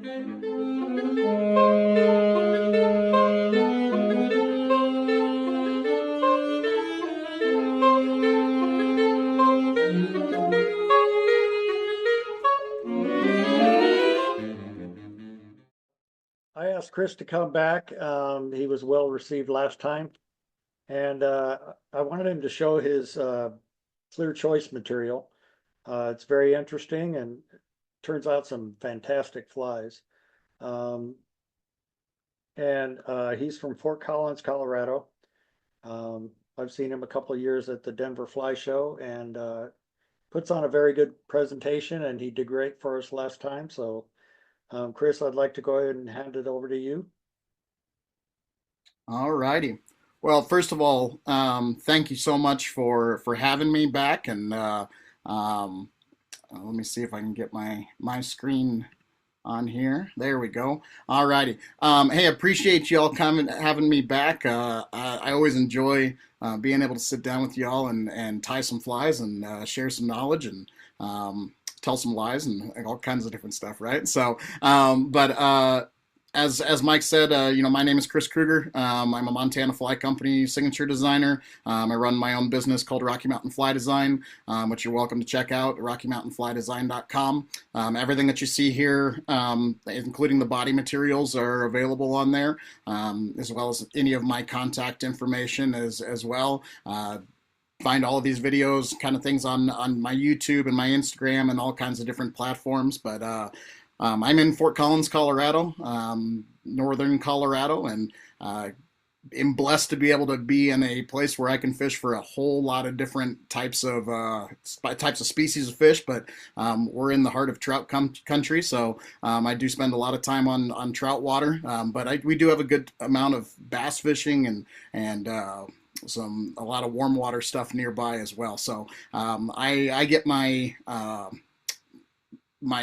I asked Chris to come back. He was well received last time, and I wanted him to show his clear choice material. It's very interesting and turns out some fantastic flies. Um, and he's from Fort Collins, Colorado. I've seen him a couple of years at the Denver Fly Show and puts on a very good presentation, and he did great for us last time. So, Chris, I'd like to go ahead and hand it over to you. All righty. Well, first of all, thank you so much for having me back, and let me see if I can get my screen on here. There we go. All righty. Hey, appreciate y'all coming, having me back. I always enjoy being able to sit down with y'all and tie some flies and share some knowledge and tell some lies and all kinds of different stuff, right? So, as Mike said, my name is Chris Krueger. I'm a Montana Fly Company signature designer. I run my own business called Rocky Mountain Fly Design, which you're welcome to check out, RockyMountainFlyDesign.com. Everything that you see here, including the body materials, are available on there, as well as any of my contact information as well. Find all of these videos, kind of things on my YouTube and my Instagram and all kinds of different platforms. But I'm in Fort Collins, Colorado, northern Colorado, and am blessed to be able to be in a place where I can fish for a whole lot of different types of species of fish. But we're in the heart of trout country, so I do spend a lot of time on trout water. But we do have a good amount of bass fishing and a lot of warm water stuff nearby as well. So I get my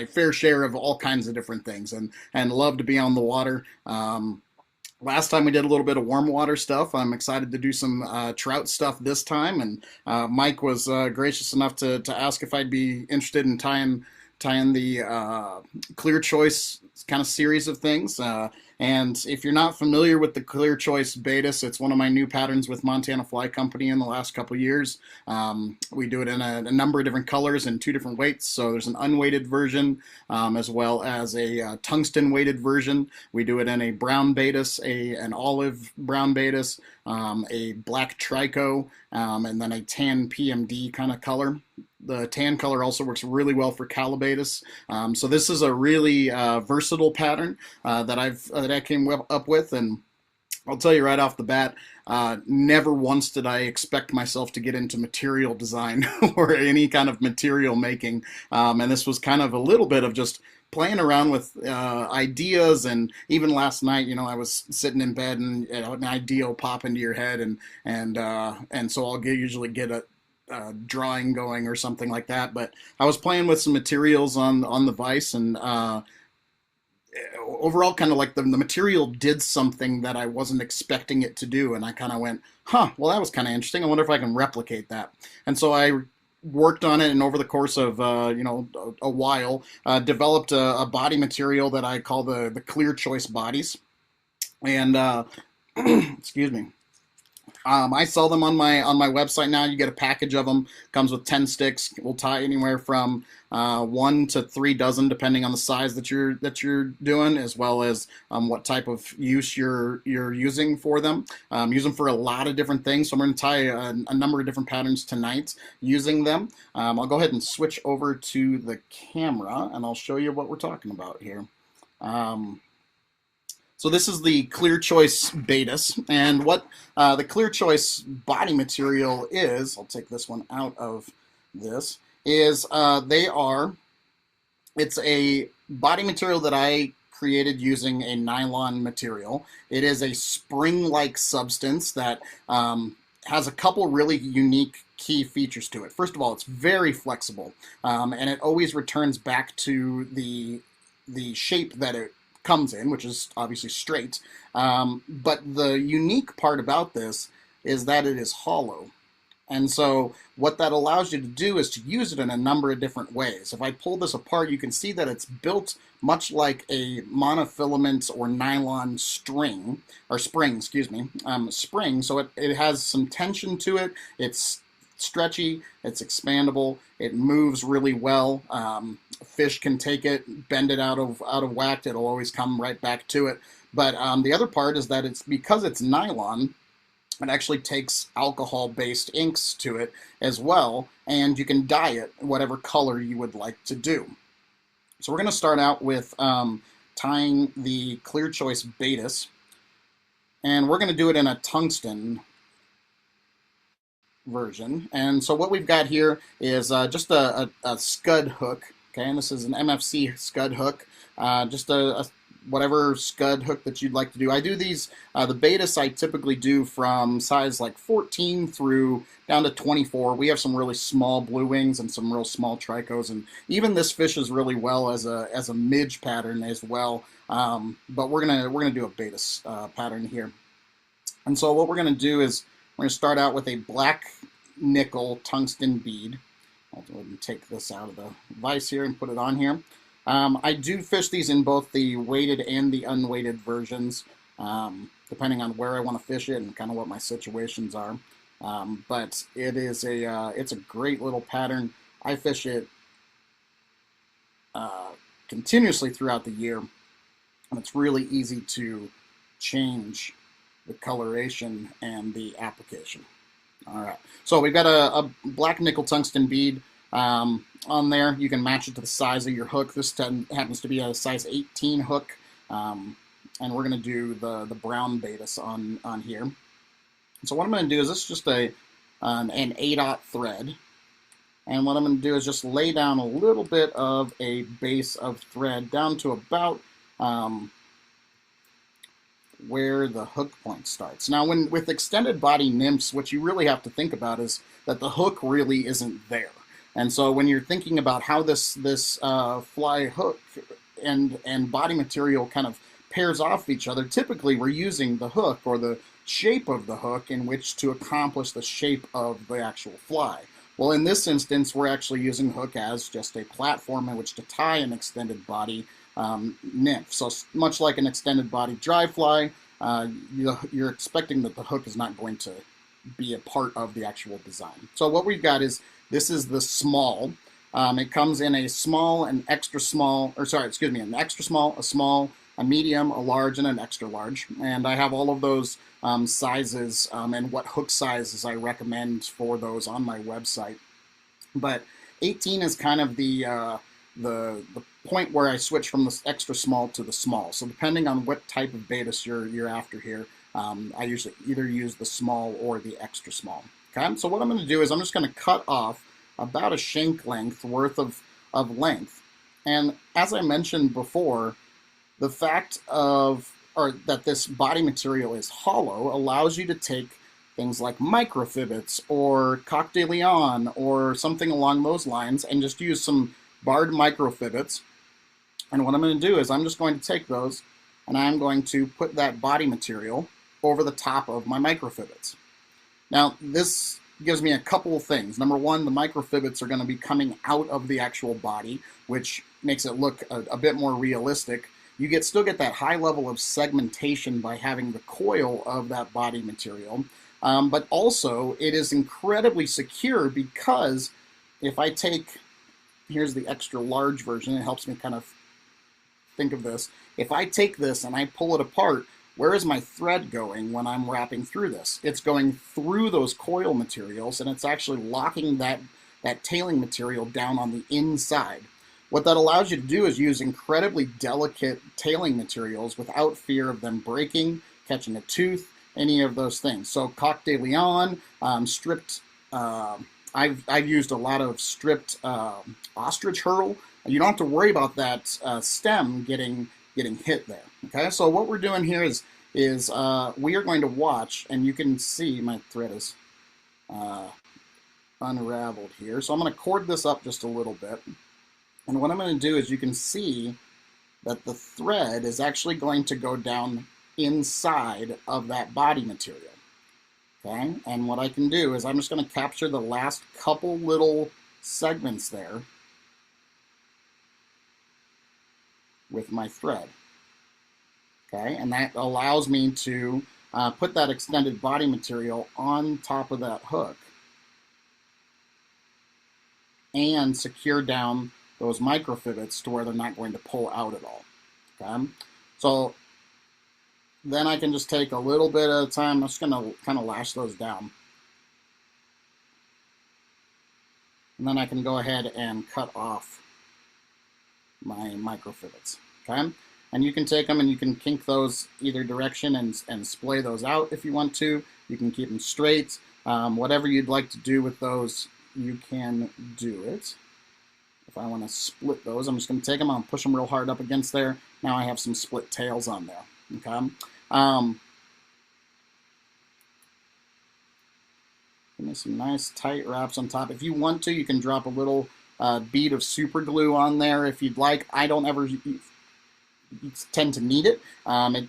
fair share of all kinds of different things and love to be on the water. Last time we did a little bit of warm water stuff. I'm excited to do some trout stuff this time. And Mike was gracious enough to ask if I'd be interested in tying the Clear Choice kind of series of things. And if you're not familiar with the Clear Choice Beatis, it's one of my new patterns with Montana Fly Company in the last couple years. We do it in a number of different colors and 2 different weights. So there's an unweighted version as well as a tungsten weighted version. We do it in a brown Beatis, an olive brown Beatis, a black trico, and then a tan PMD kind of color. The tan color also works really well for calabatis. So this is a really versatile pattern that I came up with, and I'll tell you right off the bat, never once did I expect myself to get into material design or any kind of material making. And this was kind of a little bit of just playing around with ideas. And even last night, I was sitting in bed and an idea will pop into your head, and so I'll usually get a drawing going or something like that. But I was playing with some materials on the vise, and overall kind of like the material did something that I wasn't expecting it to do, and I kind of went, well, that was kind of interesting. I wonder if I can replicate that. And so I worked on it, and over the course of a while developed a body material that I call the Clear Choice bodies. And excuse me. I sell them on my website now. You get a package of them. Comes with 10 sticks. We'll tie anywhere from 1 to 3 dozen, depending on the size that you're doing, as well as what type of use you're using for them. Use them for a lot of different things. So I'm going to tie a number of different patterns tonight using them. I'll go ahead and switch over to the camera, and I'll show you what we're talking about here. So this is the Clear Choice Beatis, and what the Clear Choice body material is, I'll take this one out of this, is it's a body material that I created using a nylon material. It is a spring-like substance that has a couple really unique key features to it. First of all, it's very flexible, and it always returns back to the shape that it comes in, which is obviously straight. But the unique part about this is that it is hollow. And so what that allows you to do is to use it in a number of different ways. If I pull this apart, you can see that it's built much like a monofilament or nylon string, or spring, excuse me, spring. So it has some tension to it. It's stretchy, it's expandable, it moves really well. Fish can take it, bend it out of whack, it'll always come right back to it. But the other part is that it's because it's nylon, it actually takes alcohol-based inks to it as well, and you can dye it whatever color you would like to do. So we're going to start out with tying the Clear Choice Beatis, and we're going to do it in a tungsten version. And so what we've got here is just a scud hook, okay, and this is an MFC scud hook, just a whatever scud hook that you'd like to do. I do these, the Beatis I typically do from size like 14 through down to 24. We have some really small blue wings and some real small tricos, and even this fishes really well as a midge pattern as well. But we're gonna do a Beatis pattern here. And so what we're gonna do is we're gonna start out with a black nickel tungsten bead. I'll go ahead and take this out of the vise here and put it on here. I do fish these in both the weighted and the unweighted versions, depending on where I want to fish it and kind of what my situations are. But it is it's a great little pattern. I fish it continuously throughout the year, and it's really easy to change the coloration and the application. All right, so we've got a black nickel tungsten bead on there. You can match it to the size of your hook. This happens to be a size 18 hook, and we're going to do the brown Beatis on here. So what I'm going to do is, this is just an 8/0 thread, and what I'm going to do is just lay down a little bit of a base of thread down to about where the hook point starts. Now, with extended body nymphs, what you really have to think about is that the hook really isn't there. And so when you're thinking about how this fly hook and body material kind of pairs off each other, typically we're using the hook or the shape of the hook in which to accomplish the shape of the actual fly. Well, in this instance, we're actually using hook as just a platform in which to tie an extended body nymph. So much like an extended body dry fly, you're expecting that the hook is not going to be a part of the actual design. So what we've got is, this is the small. It comes in a small, an extra small, or sorry, excuse me, an extra small, a medium, a large, and an extra large. And I have all of those sizes and what hook sizes I recommend for those on my website. But 18 is kind of the point where I switch from the extra small to the small. So depending on what type of Beatis you're after here, I usually either use the small or the extra small. Okay, so what I'm going to do is I'm just going to cut off about a shank length worth of length. And as I mentioned before, the fact that this body material is hollow allows you to take things like microfibets or coq de leon or something along those lines and just use some barred microfibets. And what I'm going to do is I'm just going to take those and I'm going to put that body material over the top of my microfibets. Now, this gives me a couple of things. Number one, the microfibets are going to be coming out of the actual body, which makes it look a bit more realistic. You still get that high level of segmentation by having the coil of that body material. But also, it is incredibly secure because if I take, here's the extra large version, it helps me kind of think of this. If I take this and I pull it apart, where is my thread going when I'm wrapping through this? It's going through those coil materials, and it's actually locking that tailing material down on the inside. What that allows you to do is use incredibly delicate tailing materials without fear of them breaking, catching a tooth, any of those things. So coq de leon, stripped, I've used a lot of stripped ostrich hurl. You don't have to worry about that stem getting hit there. Okay, so what we're doing here is we are going to watch, and you can see my thread is unraveled here. So I'm going to cord this up just a little bit. And what I'm going to do is, you can see that the thread is actually going to go down inside of that body material. Okay, and what I can do is I'm just going to capture the last couple little segments there with my thread. Okay, and that allows me to put that extended body material on top of that hook and secure down those microfivets to where they're not going to pull out at all. Okay, so then I can just take a little bit at a time. I'm just going to kind of lash those down. And then I can go ahead and cut off my microfivets. Okay, and you can take them and you can kink those either direction and splay those out if you want to. You can keep them straight. Whatever you'd like to do with those, you can do it. If I want to split those, I'm just going to take them, I'll push them real hard up against there. Now I have some split tails on there. Okay. Give me some nice tight wraps on top. If you want to, you can drop a little bead of super glue on there if you'd like. I don't ever tend to need it.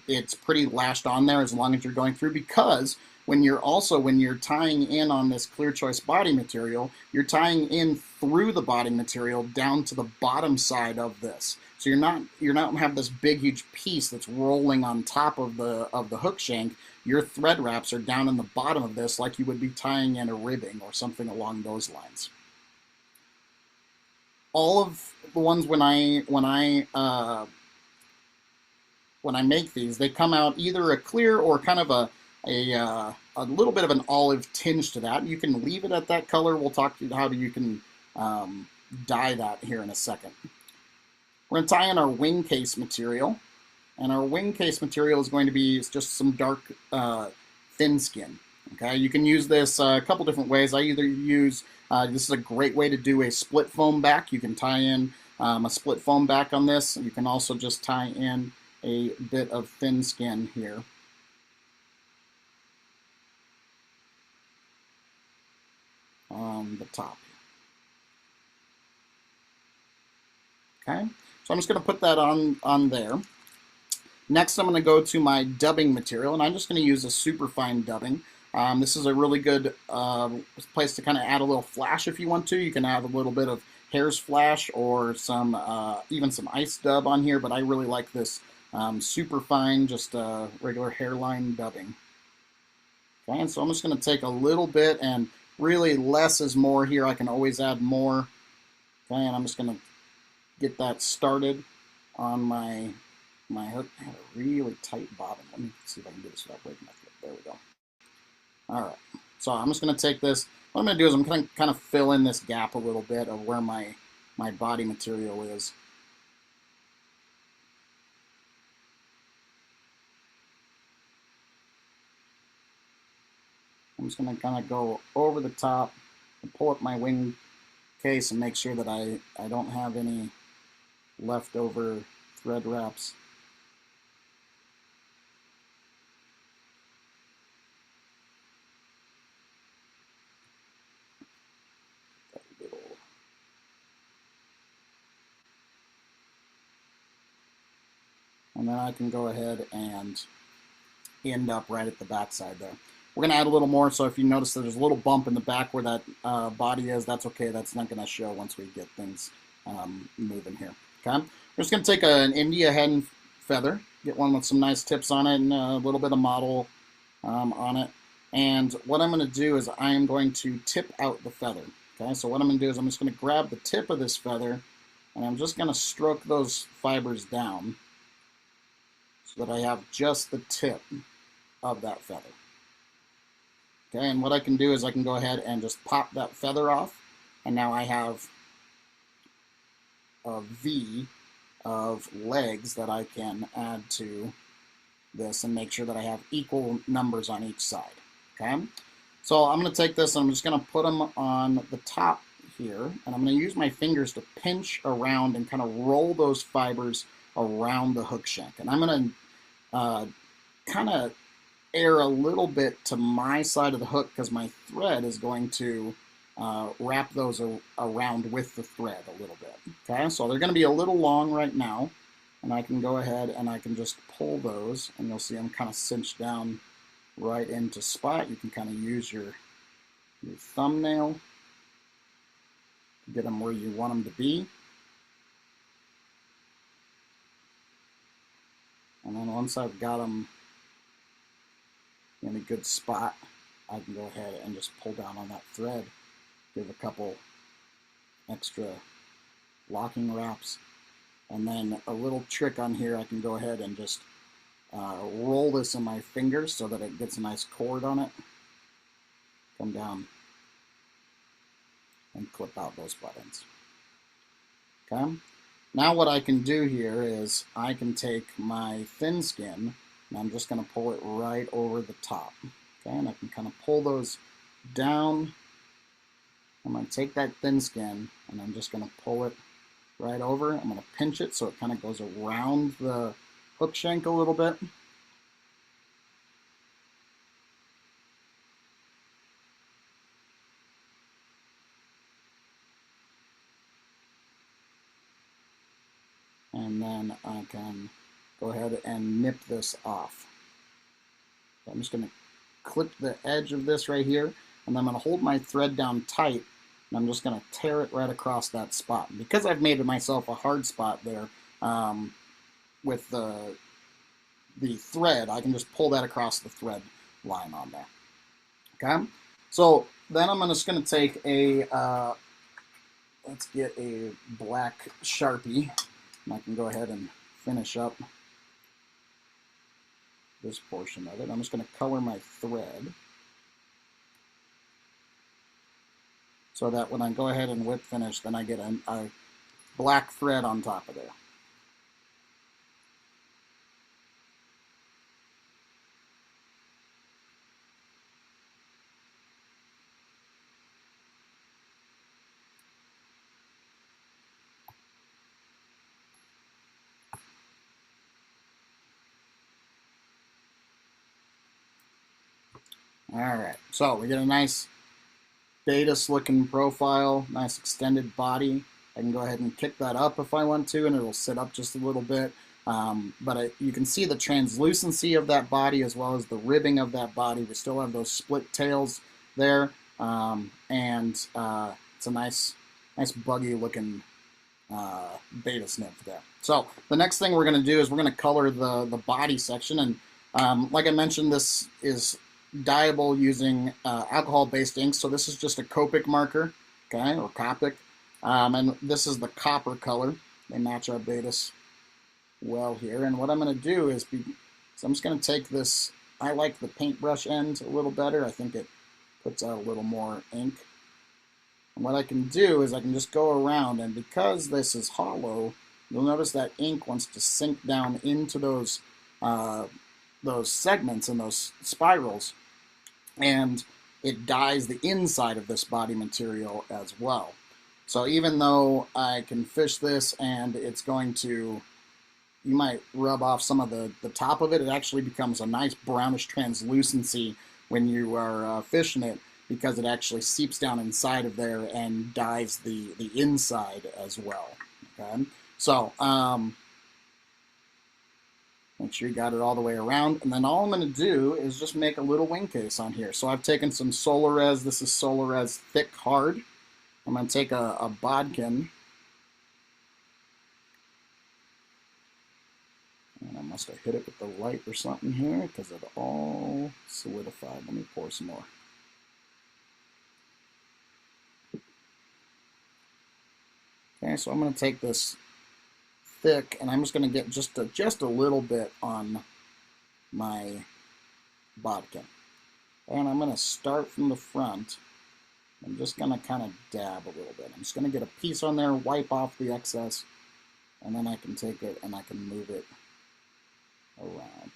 It's pretty lashed on there as long as you're going through, because when you're tying in on this Clear Choice body material, you're tying in through the body material down to the bottom side of this. So you're not have this big huge piece that's rolling on top of the hook shank. Your thread wraps are down in the bottom of this, like you would be tying in a ribbing or something along those lines. All of the ones when I make these, they come out either a clear or kind of a little bit of an olive tinge to that. You can leave it at that color. We'll talk to you how you can dye that here in a second. We're going to tie in our wing case material, and our wing case material is going to be just some dark thin skin. Okay, you can use this a couple different ways. I either use this is a great way to do a split foam back. You can tie in a split foam back on this. You can also just tie in a bit of thin skin here. On the top. Okay, so I'm just going to put that on there. Next, I'm going to go to my dubbing material, and I'm just going to use a super fine dubbing. This is a really good place to kind of add a little flash if you want to. You can add a little bit of hair's flash or some even some ice dub on here, but I really like this super fine, just regular hairline dubbing. Okay, and so I'm just going to take a little bit, and really less is more here. I can always add more. Okay, and I'm just going to get that started on my hook. I had a really tight bottom. Let me see if I can do this without breaking my foot. There we go. All right, so I'm just going to take this. What I'm going to do is I'm going to kind of fill in this gap a little bit of where my body material is. I'm just going to kind of go over the top and pull up my wing case and make sure that I don't have any leftover thread wraps. And then I can go ahead and end up right at the back side there. We're going to add a little more, so if you notice that there's a little bump in the back where that body is, that's okay. That's not going to show once we get things moving here. Okay, we're just going to take an India hen feather, get one with some nice tips on it and a little bit of model on it. And what I'm going to do is I am going to tip out the feather. Okay, so what I'm going to do is I'm just going to grab the tip of this feather, and I'm just going to stroke those fibers down so that I have just the tip of that feather. Okay, and what I can do is I can go ahead and just pop that feather off, and now I have a V of legs that I can add to this and make sure that I have equal numbers on each side. Okay, so I'm going to take this and I'm just going to put them on the top here, and I'm going to use my fingers to pinch around and kind of roll those fibers around the hook shank. And I'm going to kind of air a little bit to my side of the hook because my thread is going to wrap those around with the thread a little bit. Okay, so they're going to be a little long right now, and I can go ahead and I can just pull those, and you'll see them kind of cinch down right into spot. You can kind of use your thumbnail to get them where you want them to be. And then once I've got them in a good spot, I can go ahead and just pull down on that thread, give a couple extra locking wraps, and then a little trick on here, I can go ahead and just roll this in my fingers so that it gets a nice cord on it. Come down and clip out those buttons. Okay. Now what I can do here is I can take my thin skin and I'm just going to pull it right over the top. Okay, and I can kind of pull those down. I'm going to take that thin skin and I'm just going to pull it right over. I'm going to pinch it so it kind of goes around the hook shank a little bit. And then I can go ahead and nip this off. So I'm just going to clip the edge of this right here, and I'm going to hold my thread down tight, and I'm just going to tear it right across that spot. And because I've made myself a hard spot there with the thread, I can just pull that across the thread line on there. Okay, so then I'm just going to take a, let's get a black Sharpie, and I can go ahead and finish up this portion of it. I'm just going to color my thread so that when I go ahead and whip finish, then I get a black thread on top of there. All right, so we get a nice Beatis looking profile, nice extended body. I can go ahead and kick that up if I want to, and it'll sit up just a little bit. You can see the translucency of that body as well as the ribbing of that body. We still have those split tails there, and it's a nice buggy looking Beatis nymph there. So the next thing we're going to do is we're going to color the body section, and like I mentioned, this is dyeable using alcohol-based ink. So this is just a Copic marker, okay, or Copic, and this is the copper color. They match our Beatis well here. And what I'm going to do is, so I'm just going to take this. I like the paintbrush end a little better. I think it puts out a little more ink. And what I can do is I can just go around, and because this is hollow, you'll notice that ink wants to sink down into those segments and those spirals, and it dyes the inside of this body material as well. So even though I can fish this and it's going to, you might rub off some of the top of it, it actually becomes a nice brownish translucency when you are fishing it, because it actually seeps down inside of there and dyes the inside as well. Okay, so make sure you got it all the way around, and then all I'm going to do is just make a little wing case on here. So I've taken some Solarez. This is Solarez Thick Hard. I'm going to take a bodkin, and I must have hit it with the light or something here because it all solidified. Let me pour some more. Okay, so I'm going to take this thick, and I'm just going to get just a little bit on my bodkin. And I'm going to start from the front. I'm just going to kind of dab a little bit. I'm just going to get a piece on there, wipe off the excess, and then I can take it and I can move it around.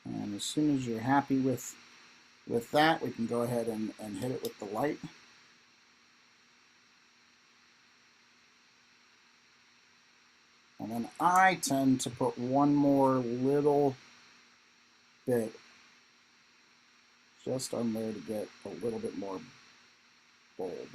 And as soon as you're happy with that, we can go ahead and hit it with the light. And then I tend to put one more little bit just on there to get a little bit more bold.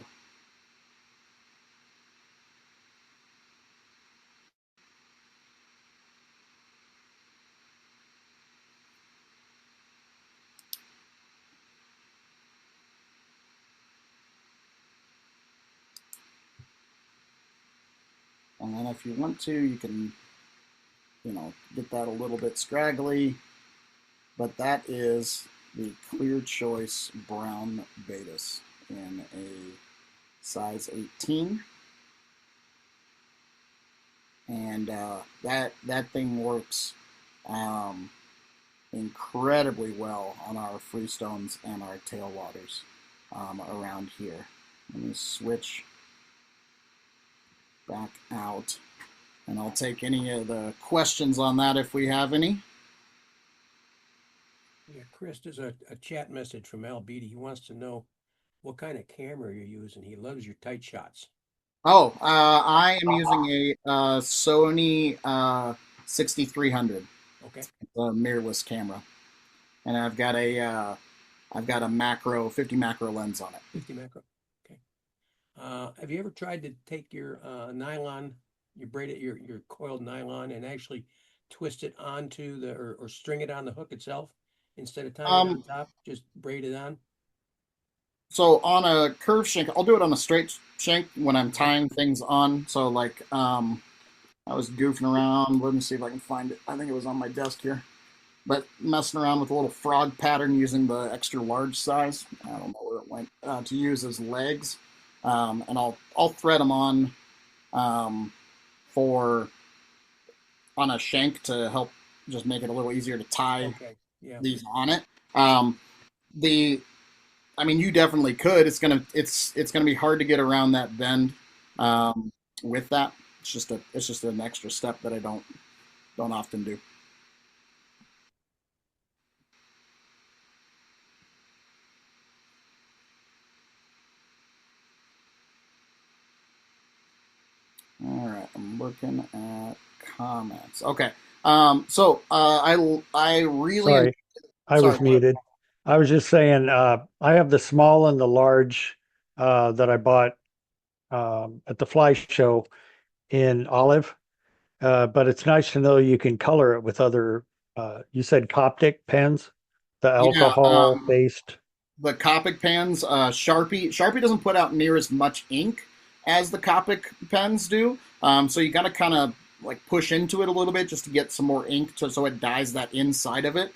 And then if you want to, you can, get that a little bit scraggly. But that is the Clear Choice Brown Beatis in a size 18. And that thing works incredibly well on our freestones and our tailwaters around here. Let me switch back out, and I'll take any of the questions on that if we have any. Yeah, Chris, there's a chat message from Al Beatty. He wants to know what kind of camera you're using. He loves your tight shots. Oh, I am using a Sony 6300. Okay. It's a mirrorless camera, and I've got a macro 50 macro lens on it. 50 macro. Okay. Have you ever tried to take your nylon, your braided, your coiled nylon, and actually twist it onto the or string it on the hook itself instead of tying it on top? Just braid it on. So on a curved shank, I'll do it on a straight shank when I'm tying things on. So like I was goofing around. Let me see if I can find it. I think it was on my desk here. But messing around with a little frog pattern using the extra large size. I don't know where it went to use as legs, and I'll thread them on for on a shank to help just make it a little easier to tie these on it. The I mean, you definitely could. It's gonna be hard to get around that bend with that. It's just an extra step that I don't often do. All right, I'm looking at comments. Okay, I really Sorry, I was muted. I was just saying, I have the small and the large that I bought at the fly show in olive. But it's nice to know you can color it with other, you said Coptic pens, the yeah. alcohol based. The Copic pens, Sharpie doesn't put out near as much ink as the Copic pens do. So you got to kind of like push into it a little bit just to get some more ink so it dyes that inside of it.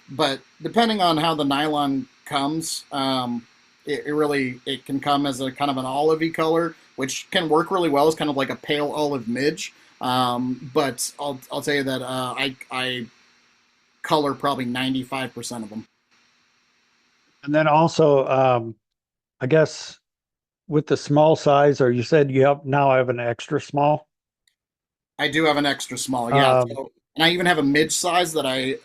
But depending on how the nylon comes, it can come as a kind of an olivey color, which can work really well. It's kind of like a pale olive midge. But I'll tell you that I color probably 95% of them. And then also, I guess with the small size, or you said now I have an extra small. I do have an extra small, yeah. Um, And I even have a mid size that I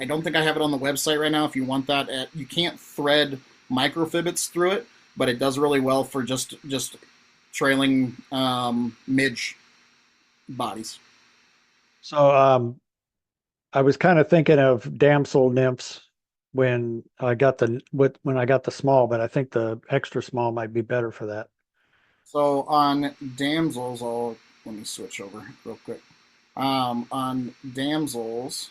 don't think I have it on the website right now. If you want that, you can't thread microfibbits through it, but it does really well for just trailing midge bodies. So I was kind of thinking of damsel nymphs when I got the small, but I think the extra small might be better for that. So on damsels, let me switch over real quick. On damsels,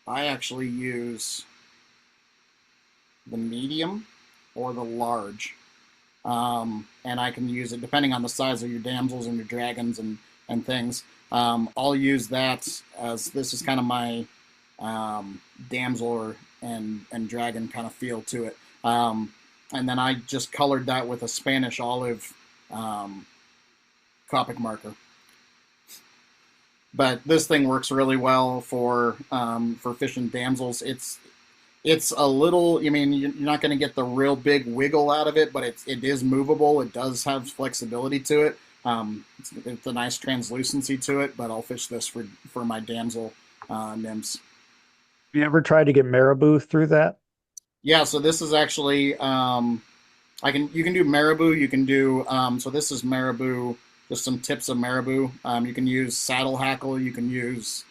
I actually use the medium or the large. And I can use it depending on the size of your damsels and your dragons and things. I'll use that as this is kind of my damsel and dragon kind of feel to it. And then I just colored that with a Spanish olive Copic marker. But this thing works really well for fishing damsels. It's a little. I mean, you're not going to get the real big wiggle out of it, but it is movable. It does have flexibility to it. It's a nice translucency to it. But I'll fish this for my damsel nymphs. Have you ever tried to get marabou through that? Yeah. So this is actually you can do marabou. You can do so. This is marabou. just some tips of marabou. You can use saddle hackle. You can use,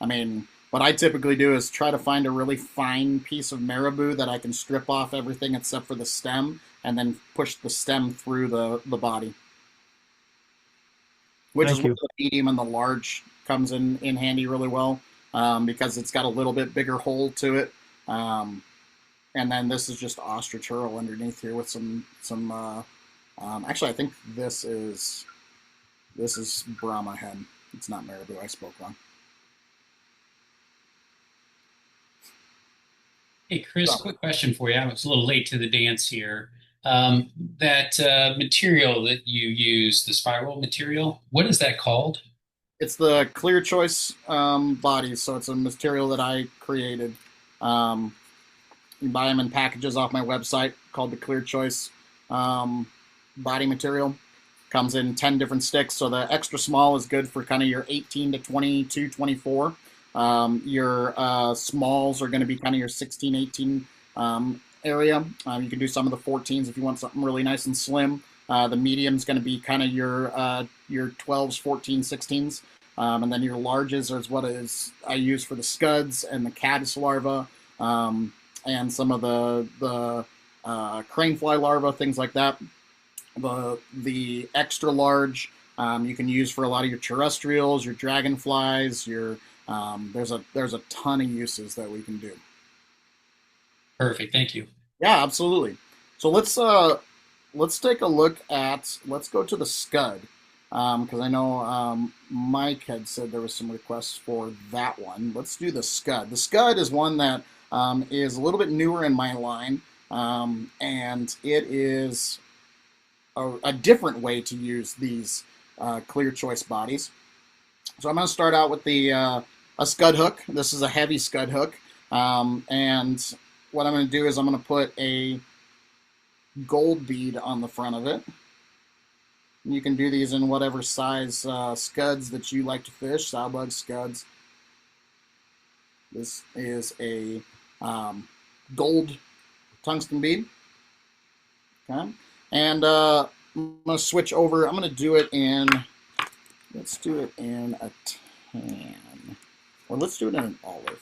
I mean, what I typically do is try to find a really fine piece of marabou that I can strip off everything except for the stem, and then push the stem through the body. Which is Thank where you. the medium and the large comes in handy really well, because it's got a little bit bigger hole to it. And then this is just ostrich herl underneath here with some actually I think this is Brahma hen. It's not marabou. I spoke wrong. Hey, Chris, So, quick question for you. I was a little late to the dance here. That material that you use, the spiral material, what is that called? it's the Clear Choice bodies, so it's a material that I created. You can buy them in packages off my website called the Clear Choice body material. Comes in 10 different sticks, so the extra small is good for kind of your 18 to 22, 24. Your smalls are going to be kind of your 16, 18 area. You can do some of the 14s if you want something really nice and slim. The medium is going to be kind of your 12s, 14s, 16s. And then your larges is what I use for the scuds and the caddis larva, and some of the crane fly larva, things like that. The extra large you can use for a lot of your terrestrials, your dragonflies, your there's a ton of uses that we can do. Perfect. Thank you. Yeah, absolutely. So let's take a look at, let's go to the Scud, because I know Mike had said there was some requests for that one. Let's do the Scud. The Scud is one that is a little bit newer in my line, and it is a different way to use these Clear Choice bodies. So I'm going to start out with a Scud hook. This is a heavy Scud hook, and what I'm going to do is I'm going to put a gold bead on the front of it. You can do these in whatever size scuds that you like to fish, sow bug scuds. This is a gold tungsten bead. Okay, and I'm going to switch over. I'm going to do it in, let's do it in a tan, or let's do it in an olive.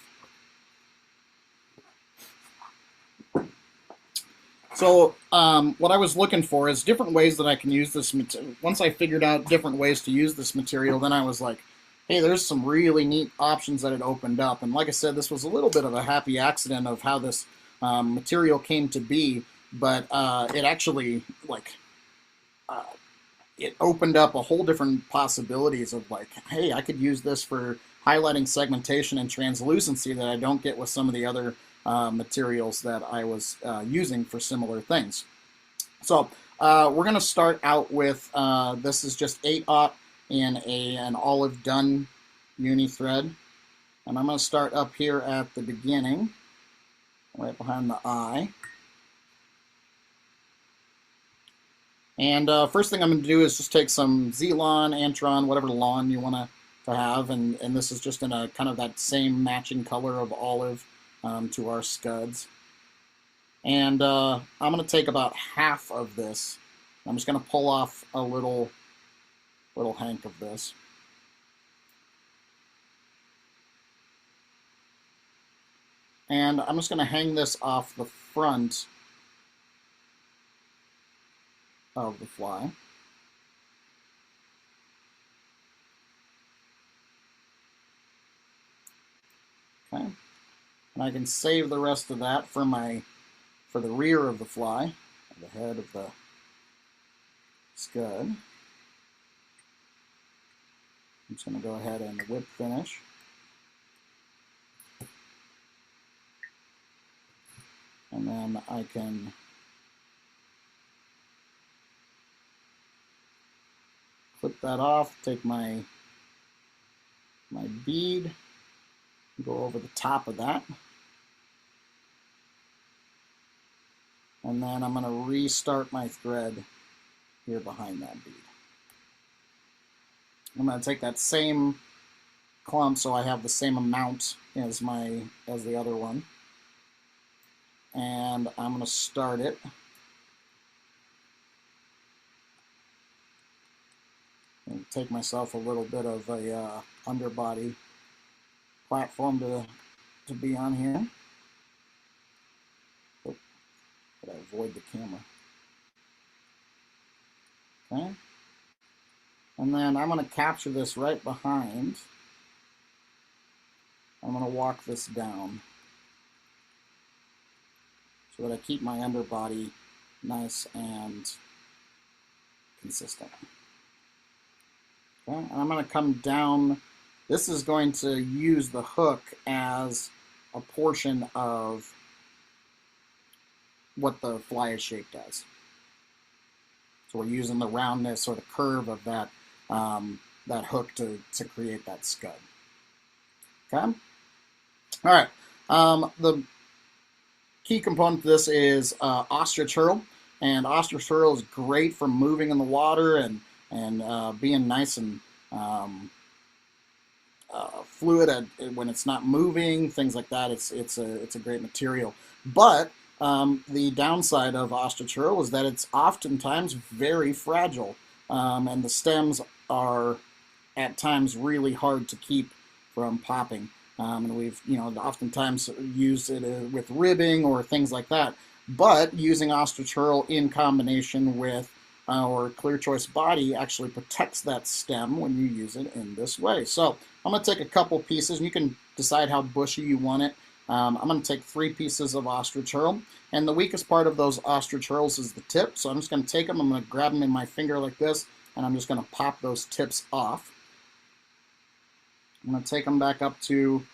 So what I was looking for is different ways that I can use this material. Once I figured out different ways to use this material, then I was like, hey, there's some really neat options that it opened up. And like I said, this was a little bit of a happy accident of how this material came to be, but it actually, like, it opened up a whole different possibilities of, like, hey, I could use this for highlighting segmentation and translucency that I don't get with some of the other materials that I was using for similar things. So we're going to start out with, this is just 8/0 in an olive dun uni thread. And I'm going to start up here at the beginning, right behind the eye. And first thing I'm going to do is just take some Z-lawn, Antron, whatever lawn you want to have. And this is just in a kind of that same matching color of olive to our scuds. And I'm going to take about half of this. I'm just going to pull off a little hank of this. And I'm just going to hang this off the front of the fly. Okay. And I can save the rest of that for the rear of the fly, the head of the scud. I'm just going to go ahead and whip finish. And then I can clip that off, take my bead, go over the top of that. And then I'm going to restart my thread here behind that bead. I'm going to take that same clump so I have the same amount as the other one. And I'm going to start it And take myself a little bit of a underbody platform to be on here. Oh, but I avoid the camera. Okay. And then I'm going to capture this right behind. I'm going to walk this down so that I keep my underbody nice and consistent. Okay. And I'm going to come down. This is going to use the hook as a portion of what the fly is shaped as. So we're using the roundness or the curve of that that hook to create that scud. Okay. All right. The key component to this is ostrich hurl, and ostrich hurl is great for moving in the water and being nice and fluid when it's not moving, things like that. It's a great material, but the downside of ostrich hurl is that it's oftentimes very fragile, and the stems are at times really hard to keep from popping. And we've oftentimes used it with ribbing or things like that. But using ostrich hurl in combination with our Clear Choice body actually protects that stem when you use it in this way. So I'm going to take a couple pieces, and you can decide how bushy you want it. I'm going to take 3 pieces of ostrich hurl, and the weakest part of those ostrich hurls is the tip. So I'm just going to take them, I'm going to grab them in my finger like this, and I'm just going to pop those tips off. I'm going to take them back up to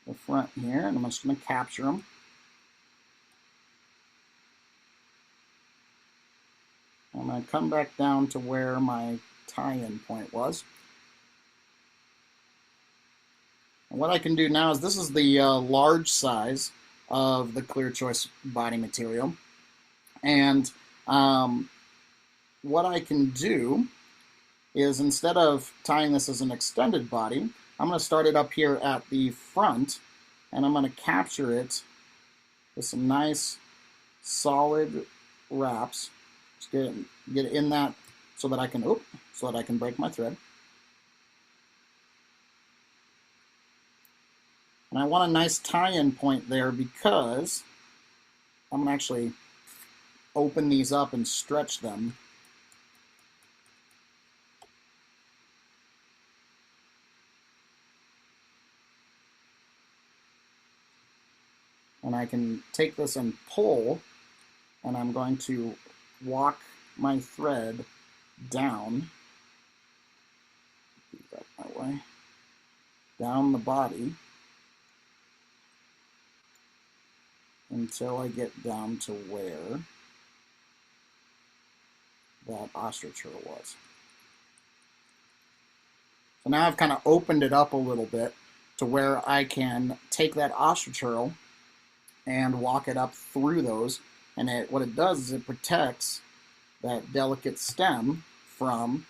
the front here, and I'm just going to capture them. I'm going to come back down to where my tie-in point was. And what I can do now is, this is the large size of the Clear Choice body material. And what I can do is, instead of tying this as an extended body, I'm going to start it up here at the front, and I'm going to capture it with some nice solid wraps. Just get it in that so that I can break my thread. And I want a nice tie-in point there, because I'm going to actually open these up and stretch them. And I can take this and pull, and I'm going to walk my thread down, that way, down the body until I get down to where that ostrich hurl was. So now I've kind of opened it up a little bit to where I can take that ostrich hurl and walk it up through those, and what it does is it protects that delicate stem from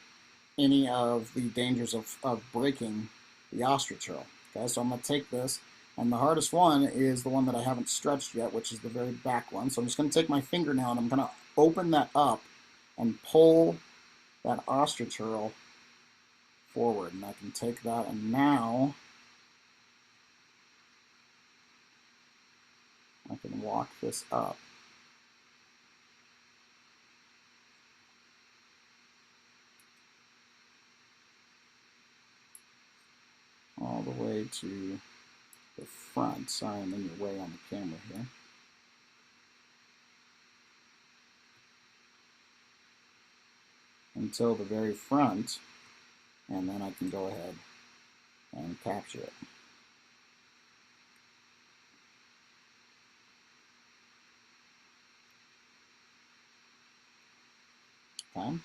any of the dangers of breaking the ostrich hurl. Okay, so I'm going to take this, and the hardest one is the one that I haven't stretched yet, which is the very back one. So I'm just going to take my finger now, and I'm going to open that up and pull that ostrich hurl forward, and I can take that, and now I can walk this up. All the way to the front. Sorry, I'm in your way on the camera here. Until the very front, and then I can go ahead and capture it. Okay.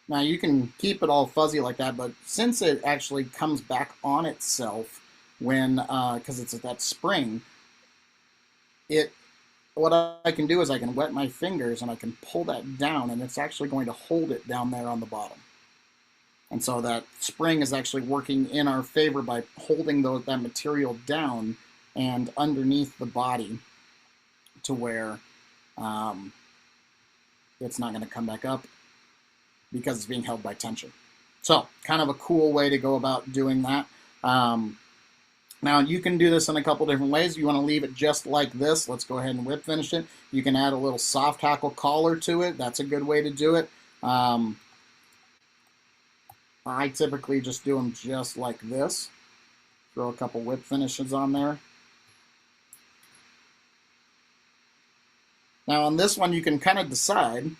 Now you can keep it all fuzzy like that, but since it actually comes back on itself when, because it's at that spring, what I can do is I can wet my fingers and I can pull that down, and it's actually going to hold it down there on the bottom. And so that spring is actually working in our favor by holding that material down and underneath the body to where it's not going to come back up because it's being held by tension. So kind of a cool way to go about doing that. Now you can do this in a couple different ways. If you want to leave it just like this, let's go ahead and whip finish it. You can add a little soft hackle collar to it. That's a good way to do it. I typically just do them just like this. Throw a couple whip finishes on there. Now on this one, you can kind of decide.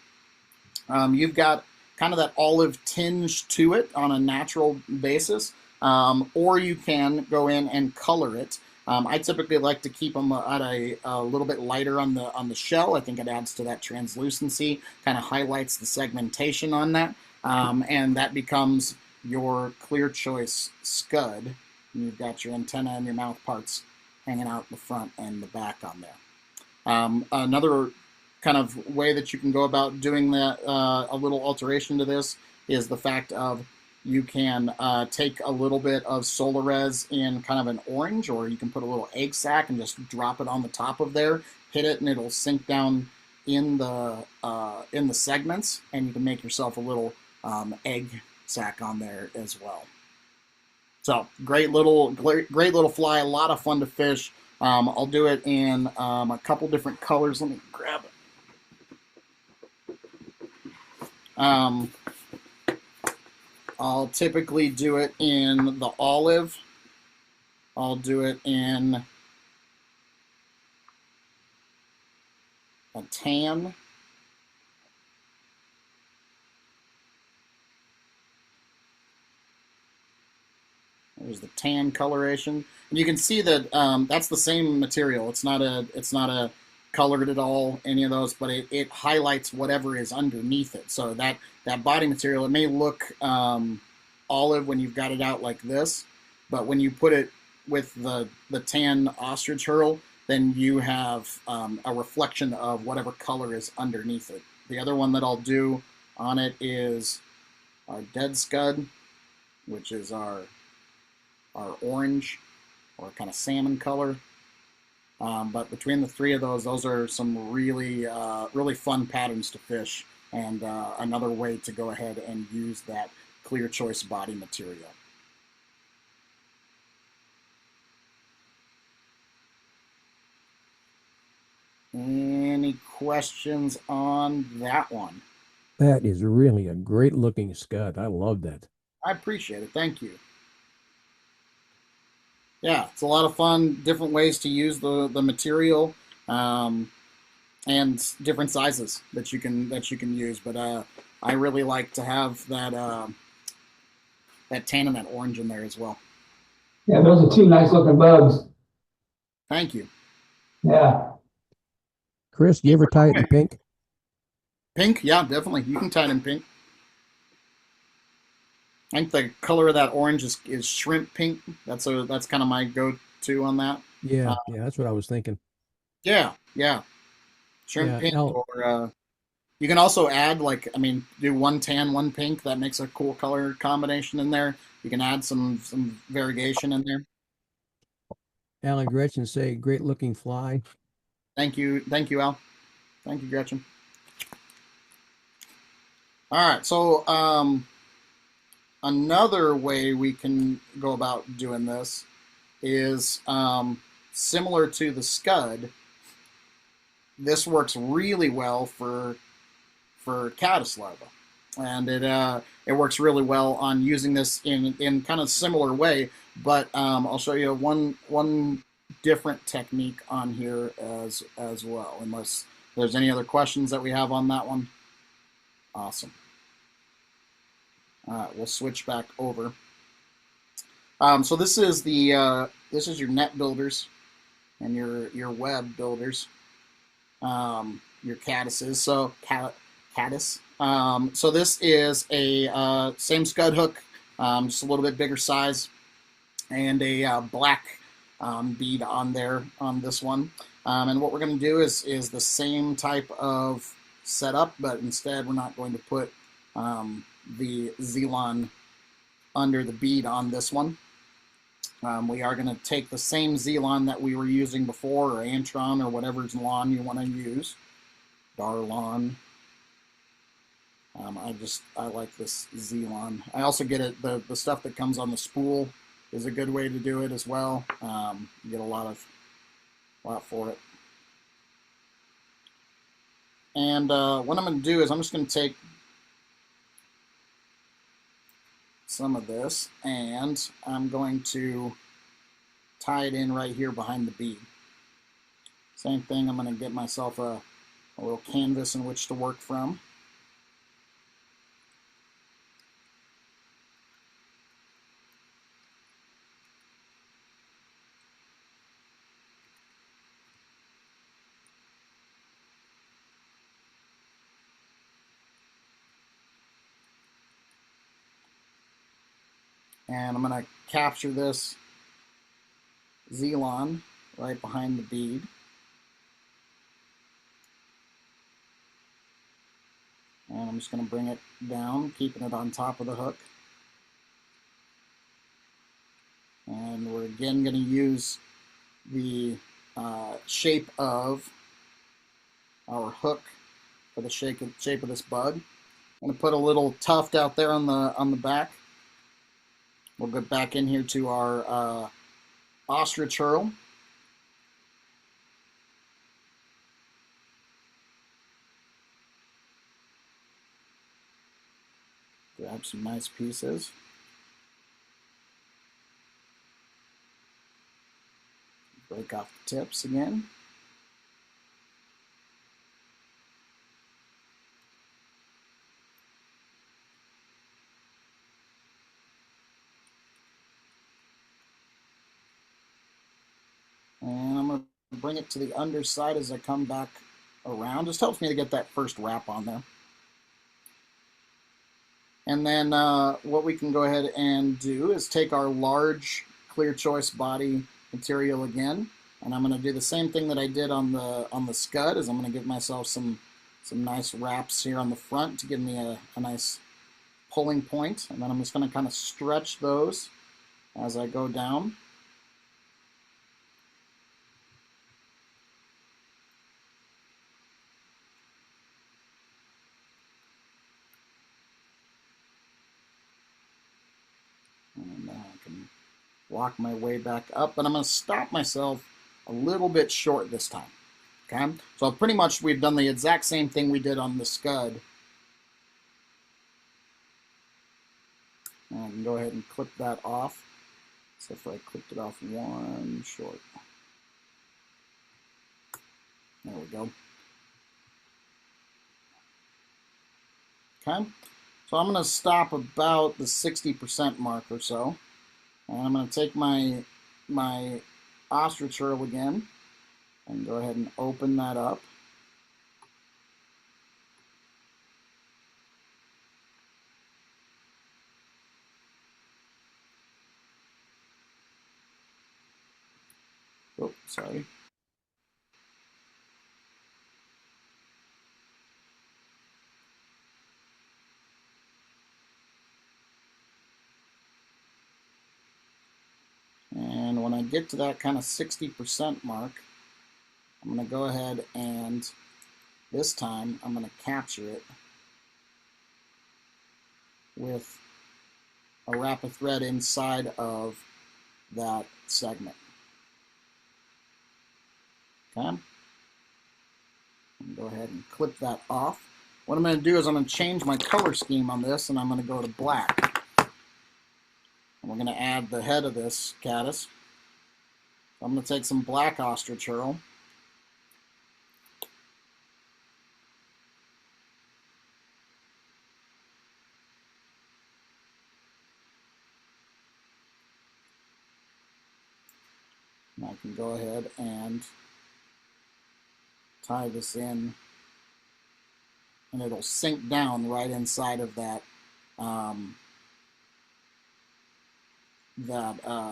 You've got kind of that olive tinge to it on a natural basis, or you can go in and color it. I typically like to keep them at a little bit lighter on the shell. I think it adds to that translucency, kind of highlights the segmentation on that, and that becomes your Clear Choice Scud. And you've got your antenna and your mouth parts hanging out the front and the back on there. Another kind of way that you can go about doing that, a little alteration to this, is the fact of you can take a little bit of Solarez in kind of an orange, or you can put a little egg sac and just drop it on the top of there, hit it, and it'll sink down in the segments, and you can make yourself a little egg sac on there as well. So great little fly, a lot of fun to fish. I'll do it in a couple different colors. Let me grab it. I'll typically do it in the olive. I'll do it in a tan. There's the tan coloration, and you can see that that's the same material. It's not a colored at all, any of those, but it highlights whatever is underneath it. So that body material, it may look olive when you've got it out like this, but when you put it with the tan ostrich herl, then you have a reflection of whatever color is underneath it. The other one that I'll do on it is our dead scud, which is our orange or kind of salmon color. But between the three of those are some really fun patterns to fish, and another way to go ahead and use that Clear Choice body material. Any questions on that one? That is really a great looking scud. I love that. I appreciate it. Thank you. Yeah, it's a lot of fun, different ways to use the material, and different sizes that you can use. But I really like to have that tan and that orange in there as well. Yeah, those are two nice looking bugs. Thank you. Yeah. Chris, do you ever tie it in pink? Pink, yeah, definitely. You can tie it in pink. I think the color of that orange is shrimp pink. That's kind of my go-to on that. Yeah, that's what I was thinking. Yeah. Shrimp pink, or you can also add, do one tan, one pink. That makes a cool color combination in there. You can add some variegation in there. Al and Gretchen say, great looking fly. Thank you, Al. Thank you, Gretchen. All right, so another way we can go about doing this is similar to the scud. This works really well for caddis larvae, and it works really well on using this in kind of similar way. But I'll show you one different technique on here as well. Unless there's any other questions that we have on that one. Awesome. All right, we'll switch back over. So this is your net builders and your web builders, your caddises. So caddis. So this is a same scud hook, just a little bit bigger size, and a black bead on there on this one. And what we're going to do is the same type of setup, but instead we're not going to put the Zelon under the bead on this one. We are going to take the same Zelon that we were using before, or Antron, or whatever lawn you want to use. Darlon. I like this Zelon. I also get it, the stuff that comes on the spool is a good way to do it as well. You get a lot for it. And what I'm going to do is I'm just going to take some of this and I'm going to tie it in right here behind the bead. Same thing, I'm going to get myself a little canvas in which to work from. And I'm going to capture this Zelon right behind the bead. And I'm just going to bring it down, keeping it on top of the hook. And we're again going to use the shape of our hook for the shape of this bug. I'm going to put a little tuft out there on the back. We'll get back in here to our ostrich hurl. Grab some nice pieces. Break off the tips again. And I'm going to bring it to the underside as I come back around. Just helps me to get that first wrap on there. And then what we can go ahead and do is take our large clear choice body material again, and I'm going to do the same thing that I did on the Scud. Is I'm going to give myself some nice wraps here on the front to give me a nice pulling point, and then I'm just going to kind of stretch those as I go down. And I can walk my way back up, but I'm going to stop myself a little bit short this time. Okay, so pretty much we've done the exact same thing we did on the Scud. And I can go ahead and clip that off. So if I clipped it off one short. There we go. Okay, so I'm going to stop about the 60% mark or so. And I'm going to take my ostrich hurl again and go ahead and open that up. Oh, sorry. And when I get to that kind of 60% mark, I'm going to go ahead and this time I'm going to capture it with a wrap of thread inside of that segment. Okay. Go ahead and clip that off. What I'm going to do is I'm going to change my color scheme on this, and I'm going to go to black. And we're going to add the head of this caddis. So I'm going to take some black ostrich hurl. And I can go ahead and tie this in, and it'll sink down right inside of that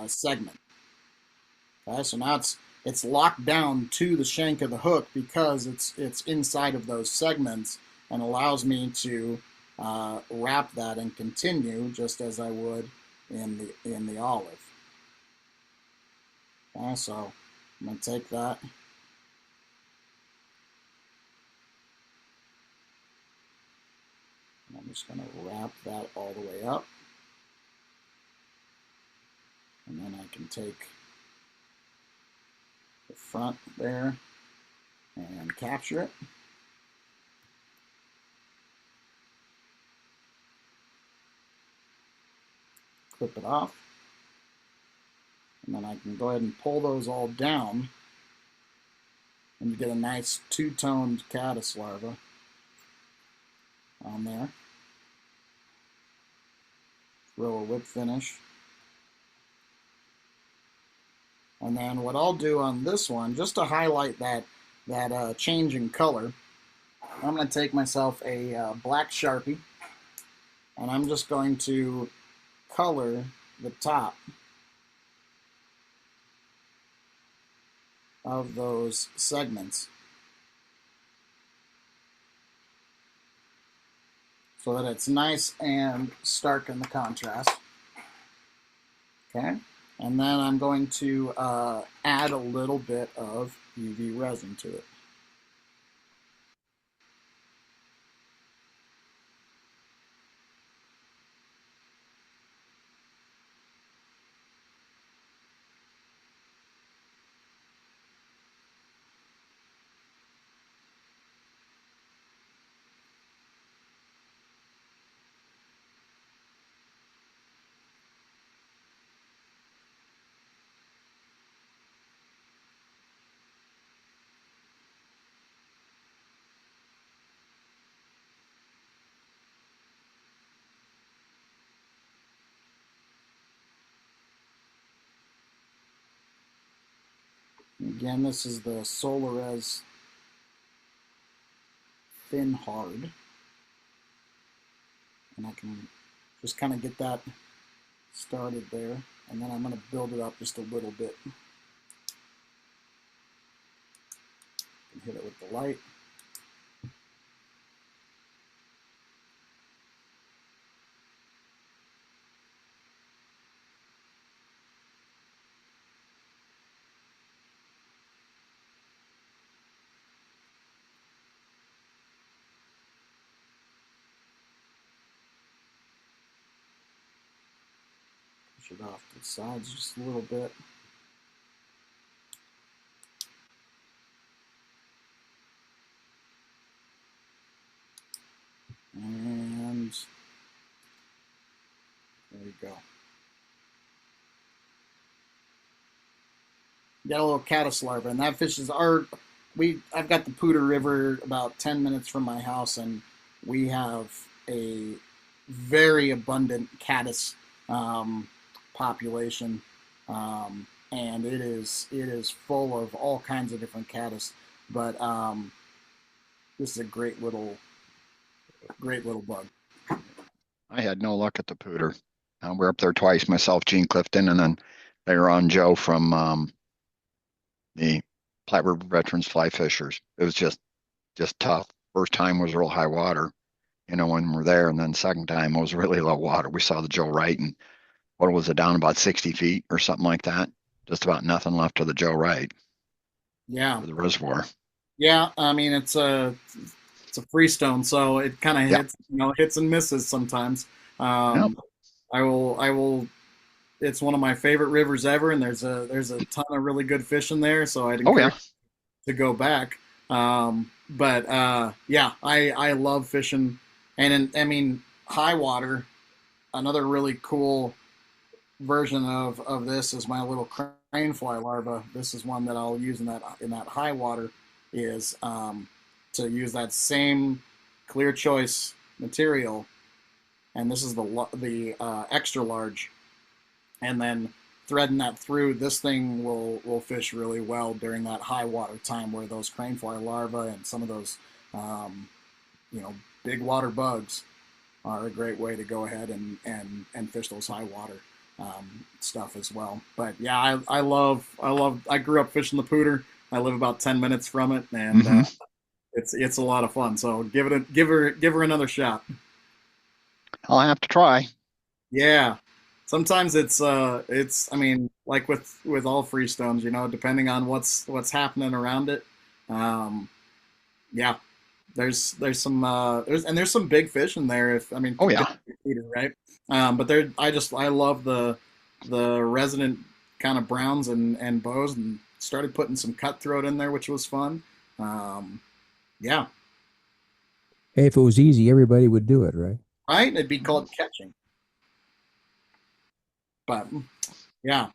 segment. Okay, so now it's locked down to the shank of the hook because it's inside of those segments, and allows me to wrap that and continue just as I would in the olive. Okay, so I'm going to take that. I'm just going to wrap that all the way up. And then I can take the front there and capture it. Clip it off. And then I can go ahead and pull those all down, and you get a nice two-toned caddis larva on there. Throw a whip finish. And then what I'll do on this one, just to highlight that change in color, I'm going to take myself a black Sharpie, and I'm just going to color the top of those segments so that it's nice and stark in the contrast. Okay, and then I'm going to add a little bit of UV resin to it. Again, this is the Solares Thin Hard. And I can just kind of get that started there. And then I'm going to build it up just a little bit. And hit it with the light. Push it off to the sides just a little bit. And there you go. Got a little caddis larva, and that fish is I've got the Poudre River about 10 minutes from my house, and we have a very abundant caddis population, and it is full of all kinds of different caddis. But this is a great little bug. I had no luck at the Poudre. We're up there twice, myself, Gene Clifton, and then later on Joe from the Platte River Veterans Fly Fishers. It was just tough. First time was real high water, when we're there, and then second time was really low water. We saw the Joe Wright, and what was it, down about 60 feet or something like that? Just about nothing left of the Joe Wright. Yeah. The reservoir. Yeah, I mean it's a freestone, so it kind of hits, hits and misses sometimes. Yep. I will. It's one of my favorite rivers ever, and there's a ton of really good fish in there. So I'd encourage to go back. But I love fishing, and high water. Another really cool version of this is my little crane fly larva. This is one that I'll use in that high water. Is to use that same clear choice material, and this is the extra large, and then threading that through. This thing will fish really well during that high water time, where those crane fly larvae and some of those big water bugs are a great way to go ahead and fish those high water stuff as well. But yeah, I grew up fishing the Poudre. I live about 10 minutes from it, and it's a lot of fun. So give her another shot. I'll have to try. Yeah, sometimes it's like with all freestones, depending on what's happening around it. Yeah, there's some big fish in there. If I mean, Oh yeah. eater, right? But I love the resident kind of browns and bows, and started putting some cutthroat in there, which was fun. Yeah, Hey, if it was easy, everybody would do it, right? right. It'd be called catching, but yeah.